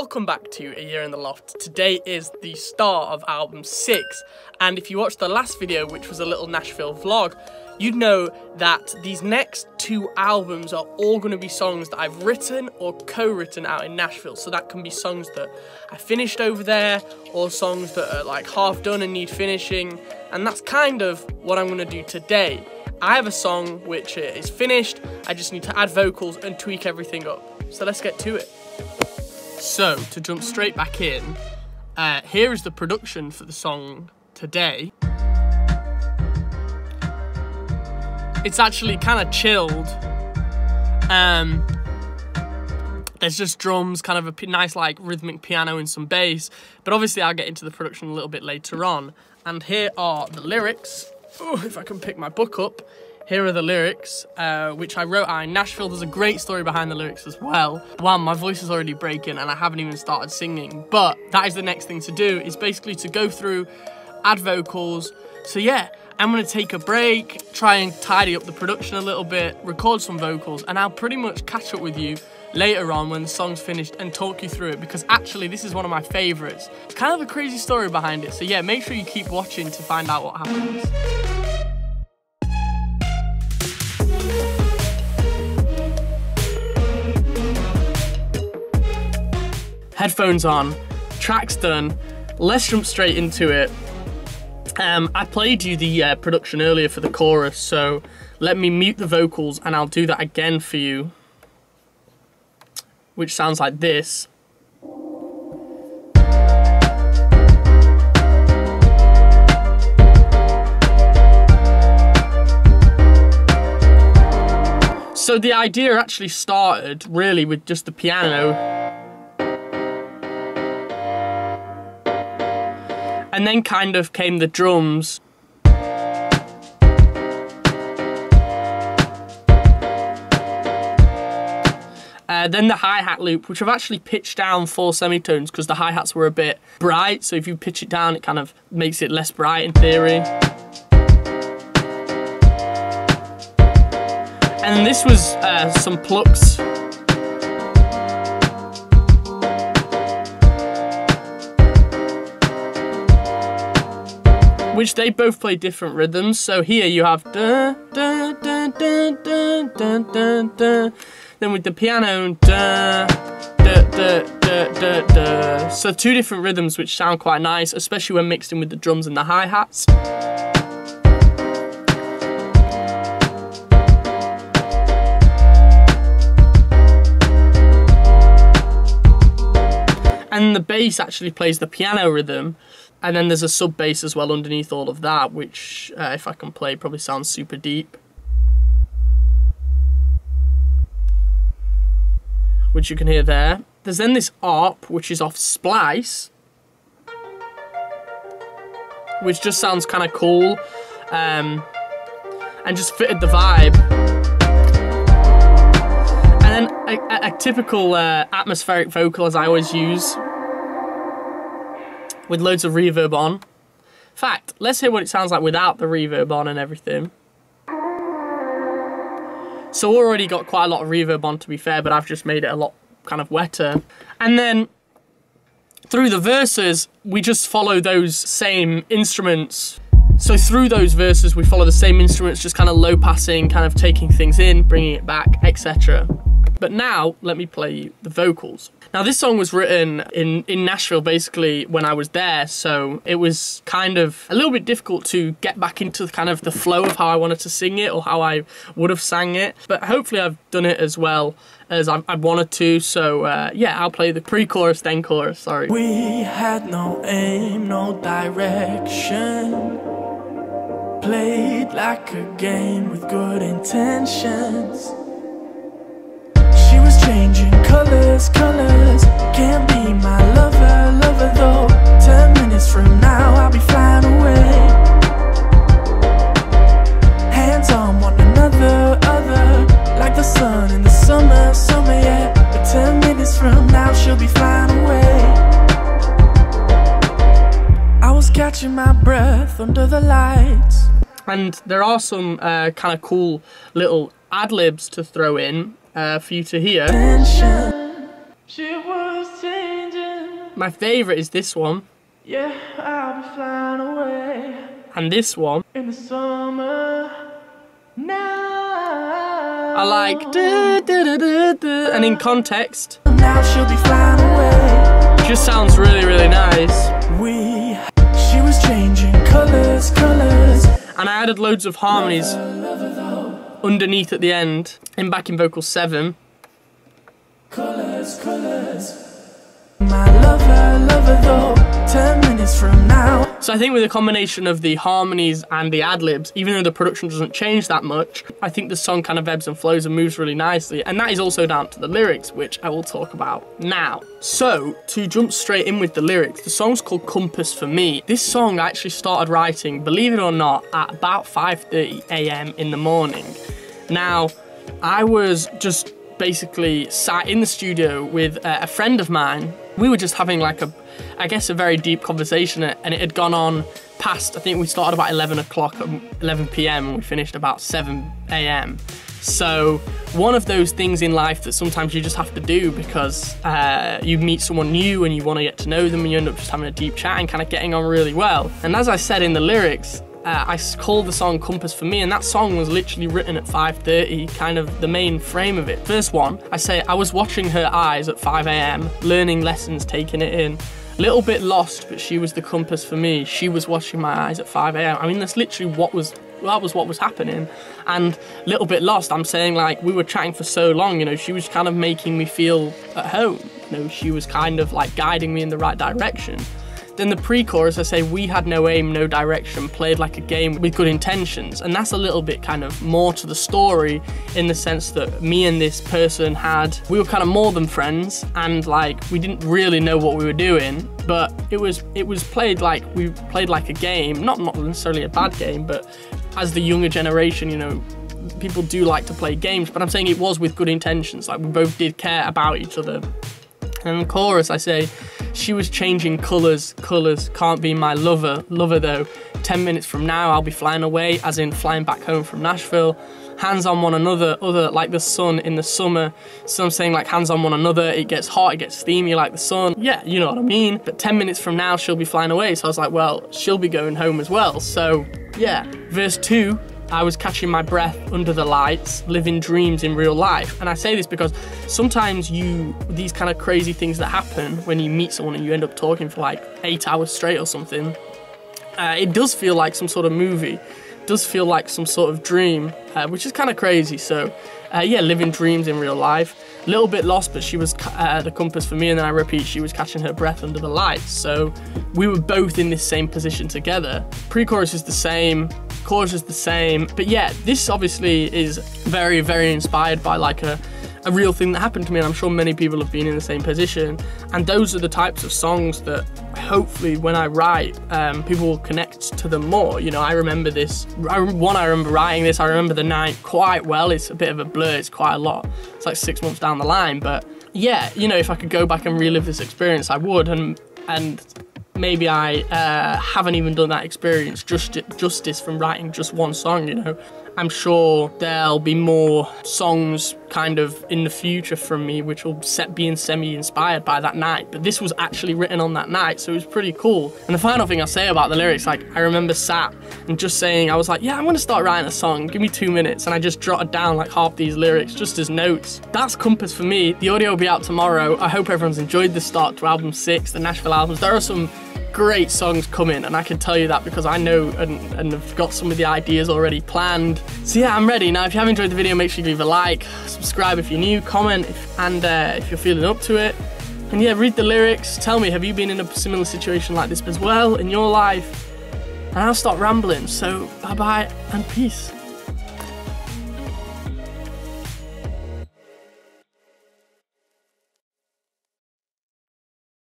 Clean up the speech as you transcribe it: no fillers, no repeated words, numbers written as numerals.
Welcome back to A Year in the Loft. Today is the start of album 6, and if you watched the last video, which was a little Nashville vlog, you'd know that these next 2 albums are all going to be songs that I've written or co-written out in Nashville. So that can be songs that I finished over there, or songs that are like half done and need finishing, and that's kind of what I'm going to do today. I have a song which is finished, I just need to add vocals and tweak everything up. So let's get to it. So, to jump straight back in, here is the production for the song today. It's actually kind of chilled. There's just drums, kind of a nice like rhythmic piano and some bass, but obviously I'll get into the production a little bit later on. And here are the lyrics. Oh, if I can pick my book up. Here are the lyrics, which I wrote out in Nashville. There's a great story behind the lyrics as well. Wow, my voice is already breaking and I haven't even started singing, but that is the next thing to do, is basically to go through, add vocals. So yeah, I'm gonna take a break, try and tidy up the production a little bit, record some vocals, and I'll pretty much catch up with you later on when the song's finished and talk you through it, because actually this is one of my favorites. It's kind of a crazy story behind it. So yeah, make sure you keep watching to find out what happens. Headphones on, track's done, let's jump straight into it. I played you the production earlier for the chorus, so let me mute the vocals and I'll do that again for you, which sounds like this. So the idea actually started really with just the piano. And then kind of came the drums. Then the hi-hat loop, which I've actually pitched down 4 semitones because the hi-hats were a bit bright, so if you pitch it down it kind of makes it less bright in theory. And this was some plucks. Which they both play different rhythms. So here you have da da da da da da da da. Then with the piano da da da da da da. So 2 different rhythms which sound quite nice, especially when mixed in with the drums and the hi-hats. And the bass actually plays the piano rhythm. And then there's a sub bass as well underneath all of that, which, if I can play, probably sounds super deep. Which you can hear there. There's then this ARP, which is off Splice, which just sounds kind of cool, and just fitted the vibe. And then a typical atmospheric vocal, as I always use, with loads of reverb on. In fact, let's hear what it sounds like without the reverb on and everything. So already got quite a lot of reverb on, to be fair, but I've just made it a lot kind of wetter. And then through the verses, we just follow those same instruments. So through those verses, we follow the same instruments, just kind of low passing, kind of taking things in, bringing it back, etc. But now, let me play you the vocals. Now this song was written in Nashville basically when I was there, so it was kind of a little bit difficult to get back into kind of the flow of how I wanted to sing it or how I would have sang it. But hopefully I've done it as well as I wanted to, so yeah, I'll play the pre-chorus then chorus, sorry. We had no aim, no direction, played like a game with good intentions. She was changing colors, colors. Can't be my lover, lover though. 10 minutes from now I'll be flying away. Hands on one another, other, like the sun in the summer, summer, yeah. But 10 minutes from now she'll be flying away. I was catching my breath under the lights. And there are some kind of cool little ad-libs to throw in for you to hear. She was changing My favourite is this one. Yeah, I'll be flying away. And this one. In the summer now. I like da, da, da, da, da. And in context, now she'll be flying away. Just sounds really, really nice. She was changing colours. And I added loads of harmonies underneath at the end, in backing vocal 7. Colours. My lover though, 10 minutes from now. So I think with a combination of the harmonies and the ad-libs, even though the production doesn't change that much, I think the song kind of ebbs and flows and moves really nicely. And that is also down to the lyrics, which I will talk about now. So, to jump straight in with the lyrics, the song's called Compass for Me. This song I actually started writing, believe it or not, at about 5:30 AM in the morning. Now, I was just basically sat in the studio with a friend of mine. We were just having like I guess a very deep conversation, and it had gone on past, I think we started about 11 PM and we finished about 7 AM. So one of those things in life that sometimes you just have to do because you meet someone new and you want to get to know them, and you end up just having a deep chat and kind of getting on really well. And as I said in the lyrics, I called the song Compass for Me, and that song was literally written at 5:30, kind of the main frame of it. First one, I say, I was watching her eyes at 5 AM, learning lessons, taking it in. Little bit lost, but she was the compass for me. She was watching my eyes at 5 AM. I mean, that's literally what was happening. And little bit lost, I'm saying, like, we were chatting for so long, you know, she was kind of making me feel at home. You know, she was kind of like guiding me in the right direction. Then the pre-chorus, I say, we had no aim, no direction, played like a game with good intentions. And that's a little bit kind of more to the story, in the sense that me and this person we were kind of more than friends, and like, we didn't really know what we were doing, but it was played like, we played like a game, not necessarily a bad game, but as the younger generation, you know, people do like to play games, but I'm saying it was with good intentions, like we both did care about each other. And in the chorus, I say, she was changing colours, can't be my lover though. 10 minutes from now, I'll be flying away, as in flying back home from Nashville. Hands on one another, like the sun in the summer. So I'm saying, like, hands on one another, it gets hot, it gets steamy like the sun. Yeah, you know what I mean. But 10 minutes from now, she'll be flying away. So I was like, well, she'll be going home as well. So yeah, verse 2, I was catching my breath under the lights, living dreams in real life. And I say this because sometimes these kind of crazy things that happen when you meet someone and you end up talking for like 8 hours straight or something, it does feel like some sort of movie. It does feel like some sort of dream, which is kind of crazy. So yeah, living dreams in real life. Little bit lost, but she was the compass for me, and then I repeat, she was catching her breath under the lights. So we were both in this same position together. Pre-chorus is the same, chorus is the same, but yeah, this obviously is very, very inspired by like a real thing that happened to me, and I'm sure many people have been in the same position. And those are the types of songs that hopefully when I write, people will connect to them more. You know, I remember this, I remember writing this, I remember the night quite well. It's a bit of a blur, it's quite a lot. It's like 6 months down the line, but yeah, you know, if I could go back and relive this experience, I would, and maybe I haven't even done that experience justice from writing just one song, you know. I'm sure there'll be more songs kind of in the future from me which will be semi-inspired by that night, but this was actually written on that night, so it was pretty cool. And the final thing I'll say about the lyrics, like, I remember sat and just saying, I was like, yeah, I'm gonna start writing a song, give me 2 minutes, and I just jotted down like half these lyrics just as notes. That's Compass for me. The audio will be out tomorrow. I hope everyone's enjoyed the start to album 6, the Nashville albums. There are some great songs coming, and I can tell you that because I know and have got some of the ideas already planned. So yeah, I'm ready. Now, if you have enjoyed the video, make sure you leave a like, subscribe if you're new, comment if you're feeling up to it. And yeah, read the lyrics, tell me, have you been in a similar situation like this as well in your life? And I'll stop rambling, so bye bye and peace.